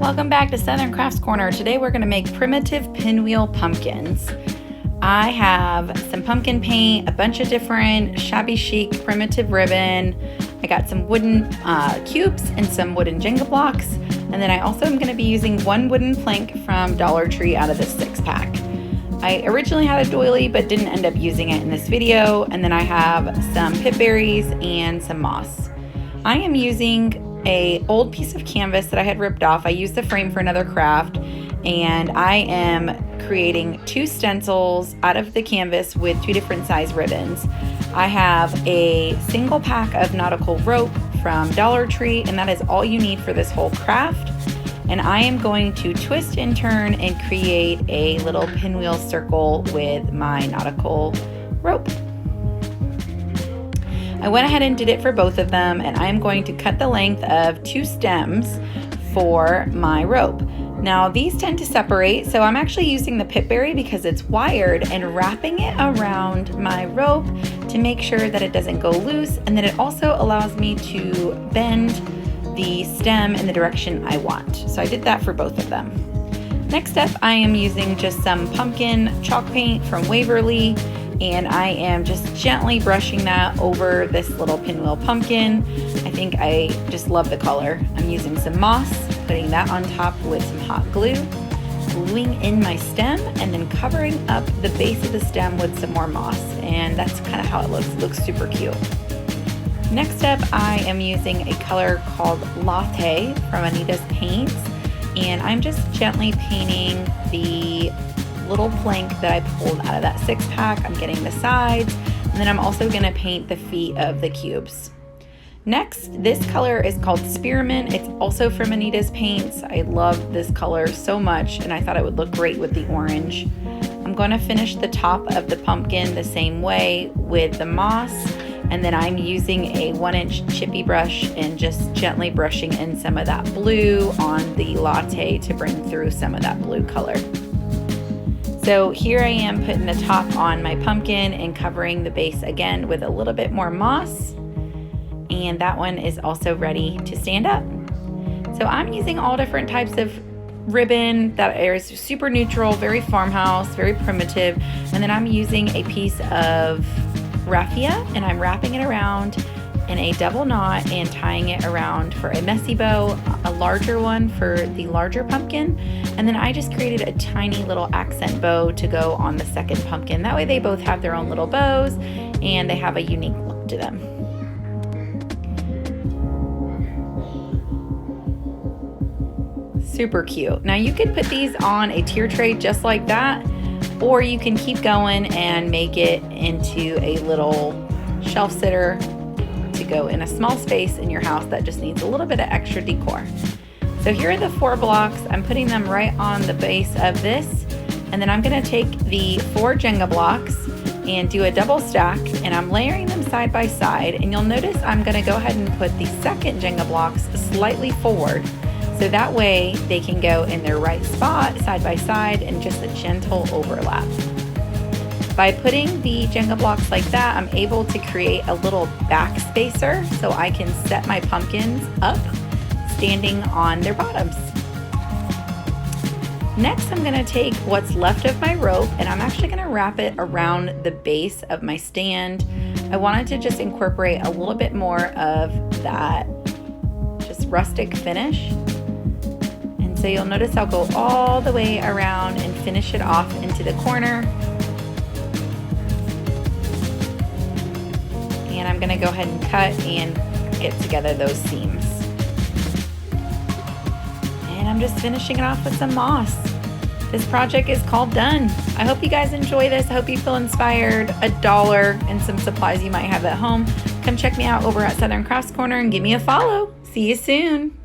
Welcome back to Southern Crafts Corner. Today we're going to make primitive pinwheel pumpkins. I have some pumpkin paint, a bunch of different shabby chic primitive ribbon. I got some wooden cubes and some wooden Jenga blocks. And then I also am going to be using one wooden plank from Dollar Tree out of this 6-pack. I originally had a doily but didn't end up using it in this video. And then I have some pip berries and some moss. I am using an old piece of canvas that I had ripped off. I used the frame for another craft, and I am creating 2 stencils out of the canvas with 2 different size ribbons. I have a single pack of nautical rope from Dollar Tree, and that is all you need for this whole craft. And I am going to twist and turn and create a little pinwheel circle with my nautical rope. I went ahead and did it for both of them, and I'm going to cut the length of 2 stems for my rope. Now these tend to separate, so I'm actually using the pip berry because it's wired and wrapping it around my rope to make sure that it doesn't go loose, and then it also allows me to bend the stem in the direction I want. So I did that for both of them. Next up, I am using just some pumpkin chalk paint from Waverly, and I am just gently brushing that over this little pinwheel pumpkin. I think I just love the color. I'm using some moss, putting that on top with some hot glue, gluing in my stem, and then covering up the base of the stem with some more moss. And that's kind of how it looks. It looks super cute. Next up, I am using a color called Latte from Anita's Paints, and I'm just gently painting the little plank that I pulled out of that 6-pack. I'm getting the sides, and then I'm also going to paint the feet of the cubes. Next, this color is called Spearmint. It's also from Anita's Paints. I love this color so much, and I thought it would look great with the orange. I'm going to finish the top of the pumpkin the same way with the moss, and then I'm using a 1-inch chippy brush and just gently brushing in some of that blue on the latte to bring through some of that blue color. So here I am putting the top on my pumpkin and covering the base again with a little bit more moss. And that one is also ready to stand up. So I'm using all different types of ribbon that is super neutral, very farmhouse, very primitive. And then I'm using a piece of raffia, and I'm wrapping it around in a double knot and tying it around for a messy bow, a larger one for the larger pumpkin, and then I just created a tiny little accent bow to go on the second pumpkin. That way they both have their own little bows and they have a unique look to them. Super cute. Now you could put these on a tier tray just like that, or you can keep going and make it into a little shelf sitter to go in a small space in your house that just needs a little bit of extra decor. So here are the 4 blocks. I'm putting them right on the base of this, and then I'm going to take the 4 Jenga blocks and do a double stack, and I'm layering them side by side, and you'll notice I'm going to go ahead and put the second Jenga blocks slightly forward, so that way they can go in their right spot side by side and just a gentle overlap. By putting the Jenga blocks like that, I'm able to create a little back spacer so I can set my pumpkins up standing on their bottoms. Next, I'm going to take what's left of my rope, and I'm actually going to wrap it around the base of my stand. I wanted to just incorporate a little bit more of that just rustic finish. And so you'll notice I'll go all the way around and finish it off into the corner. And I'm going to go ahead and cut and get together those seams. And I'm just finishing it off with some moss. This project is called done. I hope you guys enjoy this. I hope you feel inspired. $1 and some supplies you might have at home. Come check me out over at Southern Crafts Corner and give me a follow. See you soon.